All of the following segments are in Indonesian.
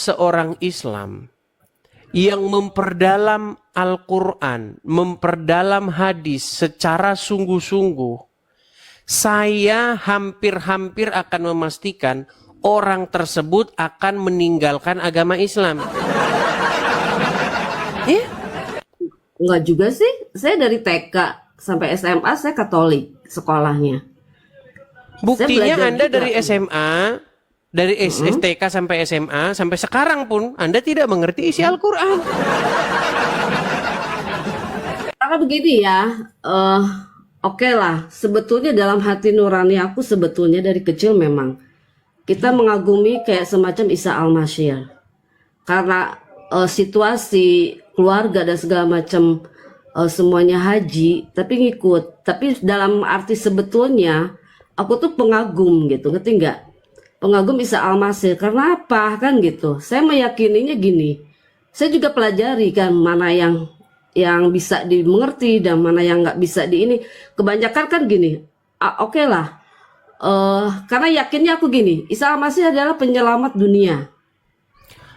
seorang Islam yang memperdalam Al-Quran, memperdalam hadis secara sungguh-sungguh, saya hampir-hampir akan memastikan orang tersebut akan meninggalkan agama Islam. Enggak juga sih. Saya dari TK sampai SMA saya Katolik sekolahnya. Buktinya belajar Anda juga. dari SMA, dari TK sampai SMA, sampai sekarang pun Anda tidak mengerti isi Al-Quran. Karena begini ya, oke lah. Sebetulnya dalam hati nurani aku sebetulnya dari kecil memang kita mengagumi kayak semacam Isa Al-Masyir. Karena situasi keluarga dan segala macam semuanya haji, tapi ngikut. Tapi dalam arti sebetulnya aku tuh pengagum gitu, ngerti nggak? Pengagum Isa Al-Masyir. Karena apa kan gitu? Saya meyakininya gini. Saya juga pelajari kan mana yang bisa dimengerti dan mana yang nggak bisa di ini. Kebanyakan kan gini. Oke lah. Karena yakinnya aku gini, Isa Al-Masyir adalah penyelamat dunia.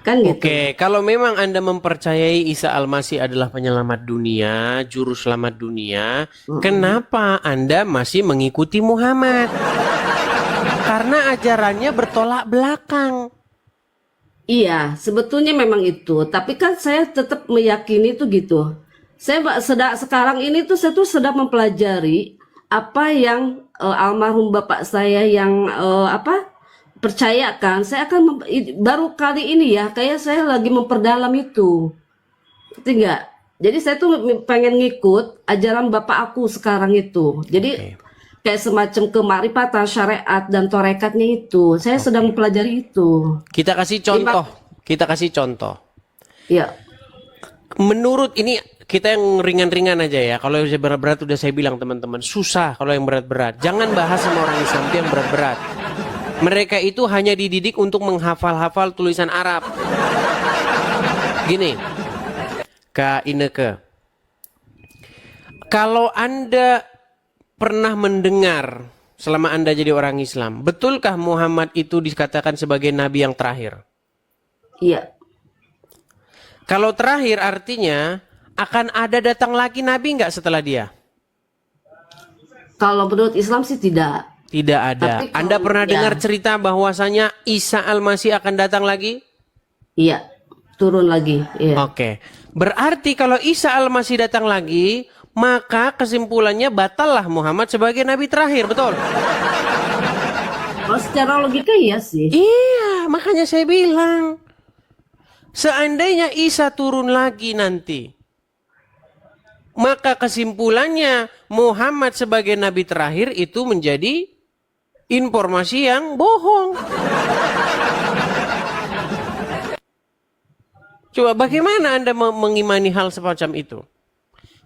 Kan gitu. Oke, kalau memang Anda mempercayai Isa Al-Masih adalah penyelamat dunia, juru selamat dunia, kenapa Anda masih mengikuti Muhammad? Karena ajarannya bertolak belakang. Iya, sebetulnya memang itu. Tapi kan saya tetap meyakini itu gitu. Saya sekarang ini tuh saya tuh sedang mempelajari apa yang almarhum bapak saya yang percayakan. Saya akan baru kali ini ya, kayak saya lagi memperdalam itu. Ngerti nggak? Jadi saya tuh pengen ngikut ajaran bapak aku sekarang itu. Jadi kayak semacam kemarifatan syariat dan torekatnya itu. Saya sedang mempelajari itu. Kita kasih contoh. Kita kasih contoh. Ya. Menurut ini kita yang ringan-ringan aja ya. Kalau yang berat-berat udah saya bilang teman-teman, susah kalau yang berat-berat. Jangan bahas sama orang Islam itu yang berat-berat. Mereka itu hanya dididik untuk menghafal-hafal tulisan Arab. Gini, Kak Ineke, kalau Anda pernah mendengar selama Anda jadi orang Islam, betulkah Muhammad itu dikatakan sebagai nabi yang terakhir? Iya. Kalau terakhir artinya akan ada datang lagi nabi nggak setelah dia? Kalau menurut Islam sih tidak. Tidak ada. Tapi kalau- Anda pernah ya. dengar cerita bahwasanya Isa Al-Masih akan datang lagi? Iya, turun lagi. Iya. Oke. Berarti kalau Isa Al-Masih datang lagi, maka kesimpulannya batallah Muhammad sebagai nabi terakhir, betul? Kalau secara logika iya sih. Iya, makanya saya bilang. Seandainya Isa turun lagi nanti, maka kesimpulannya Muhammad sebagai nabi terakhir itu menjadi informasi yang bohong. Coba bagaimana Anda mengimani hal semacam itu?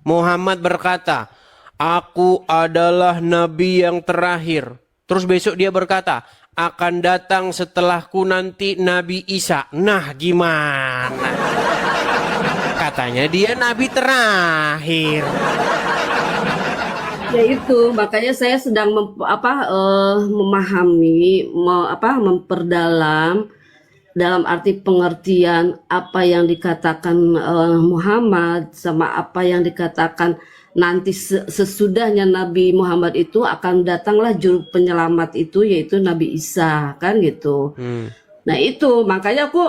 Muhammad berkata, aku adalah nabi yang terakhir. Terus besok dia berkata, akan datang setelahku nanti Nabi Isa. Nah gimana? Katanya dia nabi terakhir. Ya itu, makanya saya sedang memahami, memperdalam dalam arti pengertian apa yang dikatakan Muhammad sama apa yang dikatakan nanti sesudahnya Nabi Muhammad itu akan datanglah juru penyelamat itu yaitu Nabi Isa kan gitu. Nah itu makanya aku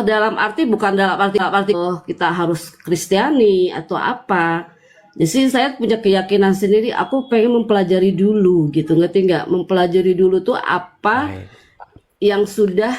dalam arti bukan dalam arti kita harus Kristiani atau apa. Jadi saya punya keyakinan sendiri. Aku pengen mempelajari dulu gitu, ngerti nggak? Mempelajari dulu tuh apa yang sudah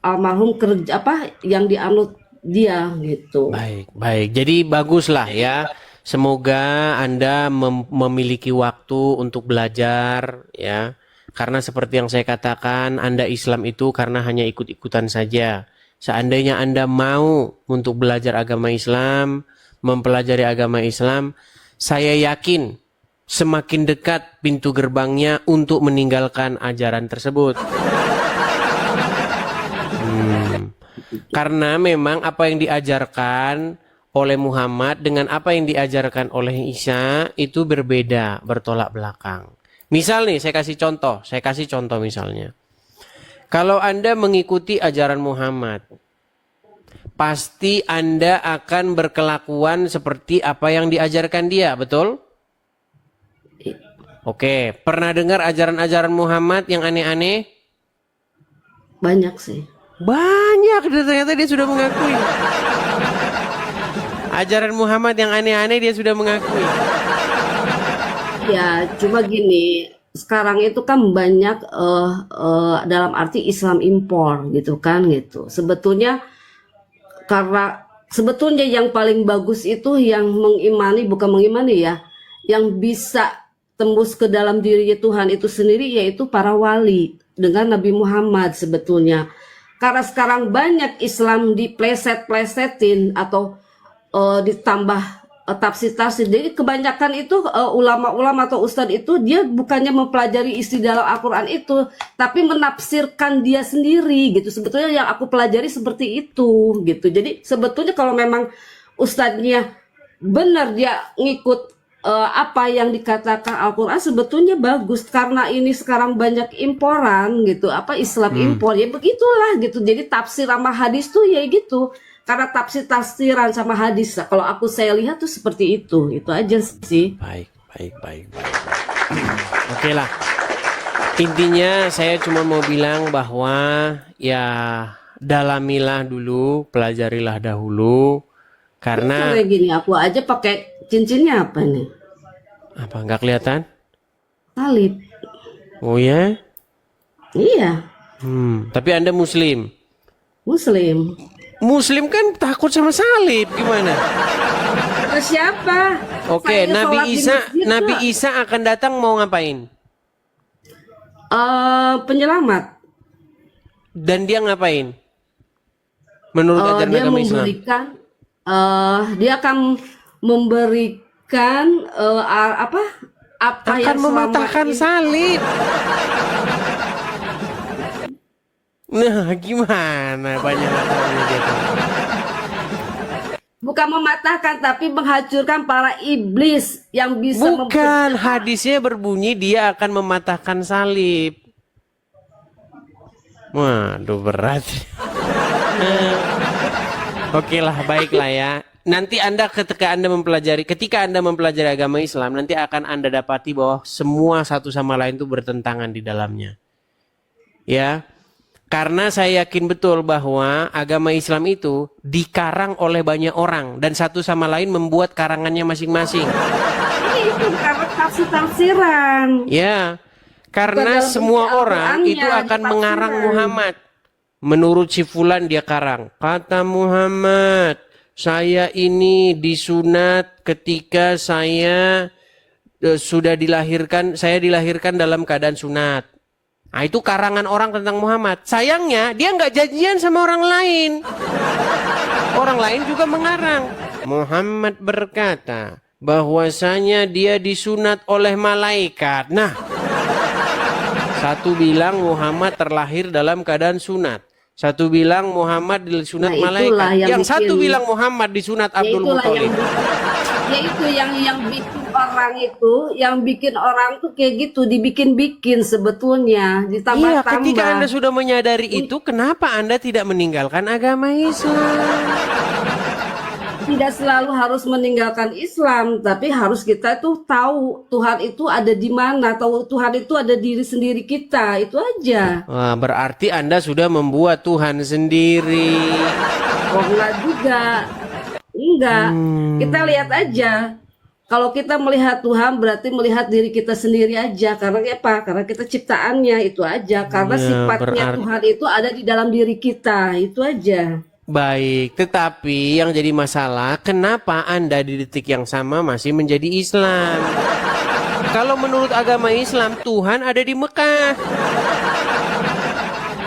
almarhum kerja yang dianut dia gitu. Baik. Jadi baguslah ya. Semoga Anda memiliki waktu untuk belajar ya. Karena seperti yang saya katakan, Anda Islam itu karena hanya ikut-ikutan saja. Seandainya Anda mau untuk belajar agama Islam, mempelajari agama Islam, saya yakin semakin dekat pintu gerbangnya untuk meninggalkan ajaran tersebut. Karena memang apa yang diajarkan oleh Muhammad dengan apa yang diajarkan oleh Isa itu berbeda, bertolak belakang. Misal nih, saya kasih contoh misalnya. Kalau Anda mengikuti ajaran Muhammad, pasti Anda akan berkelakuan seperti apa yang diajarkan dia, betul? Oke, pernah dengar ajaran-ajaran Muhammad yang aneh-aneh? Banyak sih. Banyak, dan ternyata dia sudah mengakui. Ajaran Muhammad yang aneh-aneh dia sudah mengakui. Ya, cuma gini, sekarang itu kan banyak dalam arti Islam impor gitu kan gitu. Sebetulnya yang paling bagus itu yang mengimani, bukan mengimani ya, yang bisa tembus ke dalam dirinya Tuhan itu sendiri, yaitu para wali dengan Nabi Muhammad sebetulnya. Karena sekarang banyak Islam dipleset-plesetin atau ditambah tafsir-tafsir. Jadi kebanyakan itu ulama-ulama atau ustadz itu dia bukannya mempelajari isi dalam Al-Quran itu, tapi menafsirkan dia sendiri gitu. Sebetulnya yang aku pelajari seperti itu gitu. Jadi sebetulnya kalau memang ustadznya benar dia ngikut apa yang dikatakan Al-Quran, sebetulnya bagus. Karena ini sekarang banyak imporan gitu, apa Islam impor, ya begitulah gitu. Jadi tafsir sama hadis tuh ya gitu, karena tafsiran sama hadis, kalau saya lihat tuh seperti itu aja sih. Baik. Oke lah. Intinya saya cuma mau bilang bahwa ya dalamilah dulu, pelajarilah dahulu. Karena Kayak gini aku aja pakai cincinnya apa nih? apa, nggak kelihatan? Salib. Oh ya? Iya, Tapi Anda Muslim. Muslim. Muslim kan takut sama salib, gimana? Terus siapa? Oke, Saya sholat di masjid Nabi kok. Isa akan datang mau ngapain? Penyelamat. Dan dia ngapain? Menurut ajaran Dia agama Islam. memberikan, dia akan memberikan apa Akan yang selama mematahkan ini salib. Nah, gimana banyak masalahnya dia tuh. bukan mematahkan tapi menghancurkan para iblis yang bisa Bukan, hadisnya berbunyi dia akan mematahkan salib. Waduh, berat. Oke lah, baiklah ya. Nanti ketika Anda mempelajari agama Islam, nanti akan Anda dapati bahwa semua satu sama lain itu bertentangan di dalamnya. Ya. Karena saya yakin betul bahwa agama Islam itu dikarang oleh banyak orang dan satu sama lain membuat karangannya masing-masing. itu karena tafsiran. Ya, karena Bukan dalam semua bentuk orang Al-Qur'annya, itu akan di mengarang tafsiran. Muhammad. Menurut si Fulan dia karang. Kata Muhammad, saya ini disunat ketika saya saya dilahirkan dalam keadaan sunat. Nah, itu karangan orang tentang Muhammad. Sayangnya dia nggak janjian sama orang lain. Orang lain juga mengarang. Muhammad berkata bahwasanya dia disunat oleh malaikat. Nah, satu bilang Muhammad terlahir dalam keadaan sunat. Satu bilang Muhammad disunat Nah, itulah malaikat. Yang yang satu bikin- bilang Muhammad disunat Ya Abdul itulah Muthalib. yang bikin orang tuh kayak gitu, dibikin-bikin sebetulnya, Iya, ditambah-tambah. ketika Anda sudah menyadari itu, kenapa Anda tidak meninggalkan agama Islam? Tidak selalu harus meninggalkan Islam, tapi harus kita tuh tahu Tuhan itu ada di mana, tahu Tuhan itu ada diri sendiri kita, itu aja. Wah, berarti Anda sudah membuat Tuhan sendiri. Oh enggak juga, enggak. Kita lihat aja. Kalau kita melihat Tuhan berarti melihat diri kita sendiri aja. Karena apa? Karena kita ciptaannya itu aja. Karena Ya, sifatnya Tuhan itu ada di dalam diri kita, itu aja. Baik, tetapi yang jadi masalah, kenapa Anda di detik yang sama masih menjadi Islam? Kalau menurut agama Islam, Tuhan ada di Mekah.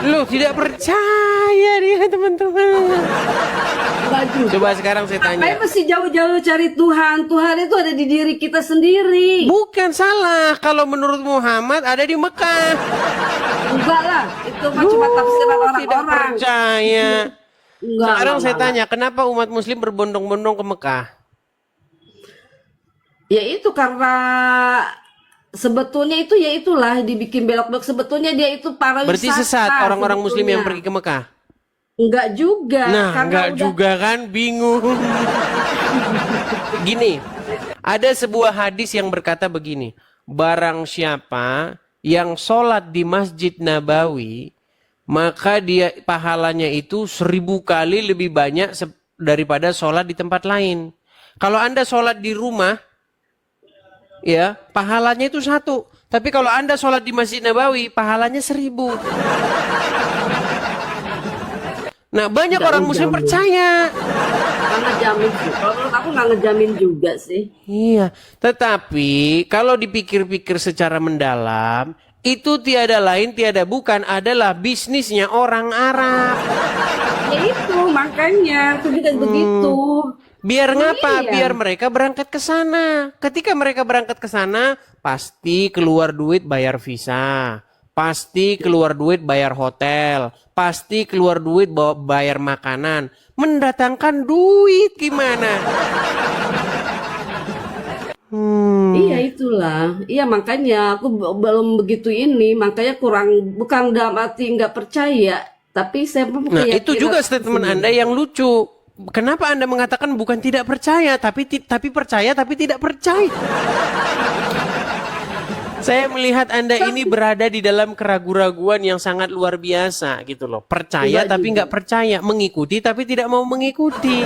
Loh, tidak percaya dia, teman-teman. Enggak juga. Coba sekarang saya tanya. Ngapain mesti jauh-jauh cari Tuhan? Tuhan itu ada di diri kita sendiri. Bukan salah, kalau menurut Muhammad ada di Mekah. Enggak lah, itu mah cuma tafsiran Tidak orang-orang. percaya. Enggak, Sekarang enggak, saya enggak. tanya, kenapa umat Muslim berbondong-bondong ke Mekah? Ya itu karena sebetulnya itu ya itulah dibikin belok-belok. Sebetulnya dia itu para Berarti wisata sesat orang-orang muslim yang sebetulnya. pergi ke Mekah. Enggak juga, Nah, karena enggak udah juga kan, bingung. Gini, ada sebuah hadis yang berkata begini, barang siapa yang sholat di Masjid Nabawi, maka dia pahalanya itu 1000 kali lebih banyak daripada sholat di tempat lain. Kalau Anda sholat di rumah, ya pahalanya itu 1. Tapi kalau Anda sholat di Masjid Nabawi, pahalanya 1000. Nah, banyak nggak orang muslim ngejamin. percaya. Nggak ngejamin sih. Kalau menurut aku nggak ngejamin juga sih. Iya, tetapi kalau dipikir-pikir secara mendalam, itu tiada lain tiada bukan adalah bisnisnya orang Arab. Ya itu makanya aku juga begitu. Biar ngapa? Iya. Biar mereka berangkat ke sana. Ketika mereka berangkat ke sana, pasti keluar duit bayar visa. Pasti keluar duit bayar hotel. Pasti keluar duit bayar makanan. Mendatangkan duit gimana? Iya itulah. Iya makanya aku belum begitu ini. Makanya kurang, bukan dalam arti nggak percaya. Tapi saya pun Nah, itu juga keyakinan statement sendiri. Anda yang lucu. Kenapa Anda mengatakan bukan tidak percaya, tapi percaya tapi tidak percaya? Saya melihat Anda ini berada di dalam keraguan-raguan yang sangat luar biasa gitu loh. Percaya Enggak tapi juga. nggak percaya, mengikuti tapi tidak mau mengikuti.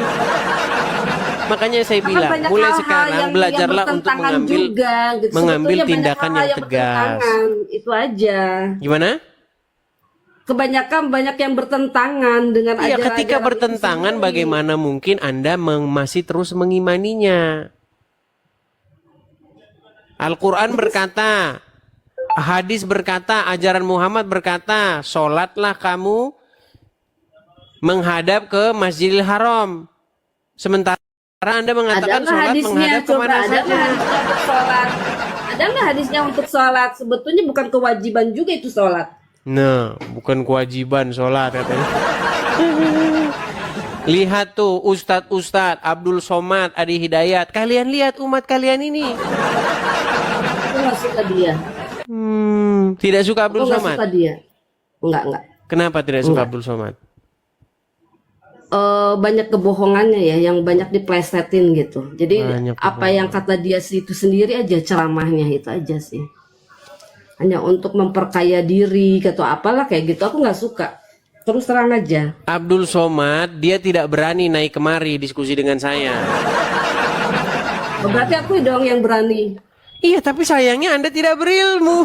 Makanya saya Kan bilang, banyak mulai hal-hal sekarang yang belajarlah untuk bertentangan mengambil juga, gitu. mengambil Sebetulnya banyak tindakan hal-hal yang yang tegas. bertentangan. Itu aja. Gimana? Kebanyakan banyak yang bertentangan dengan Iya, ketika ajaran-ajaran itu bertentangan sendiri. bagaimana mungkin Anda masih terus mengimaninya? Al-Quran berkata, hadis berkata, ajaran Muhammad berkata, sholatlah kamu menghadap ke Masjidil Haram. Sementara Anda mengatakan Ada nggak sholat hadisnya? menghadap Coba kemana ada nggak saja. hadisnya untuk sholat? Ada nggak hadisnya untuk sholat? Sebetulnya bukan kewajiban juga itu sholat. Nah, bukan kewajiban sholat katanya. Lihat tuh Ustadz Abdul Somad, Adi Hidayat. Kalian lihat umat kalian ini. Aku nggak suka dia. Tidak suka Aku Abdul nggak Somad. suka dia. Enggak. Kenapa tidak suka Abdul Somad? Banyak kebohongannya ya, yang banyak diplesetin gitu. Jadi Banyak apa yang kata dia itu sendiri aja ceramahnya itu aja sih. Hanya untuk memperkaya diri atau apalah kayak gitu. Aku nggak suka. Terus terang aja. Abdul Somad dia tidak berani naik kemari diskusi dengan saya. Berarti aku dong yang berani. Iya, tapi sayangnya Anda tidak berilmu.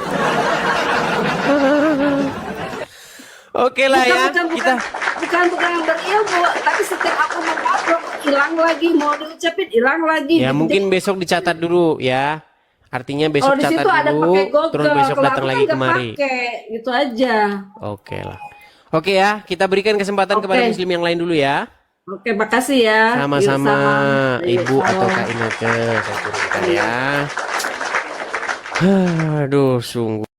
Oke lah ya, kita bukan yang berilmu, tapi setiap aku mau ngobrol hilang lagi, mau diucapin hilang lagi. ya Gitu. mungkin besok dicatat dulu ya. Artinya besok Kalau di catat situ ada dulu, pakai Google, terus besok kalau datang aku lagi kan nggak kemari. pakai, gitu aja. Oke lah. Oke ya, kita berikan kesempatan kepada Oke. muslim yang lain dulu ya. Oke, makasih ya. Sama-sama Yuk, salam. Ibu Yuk, atau salam. Kak Ineke, saya turunkan ya. Aduh, sungguh.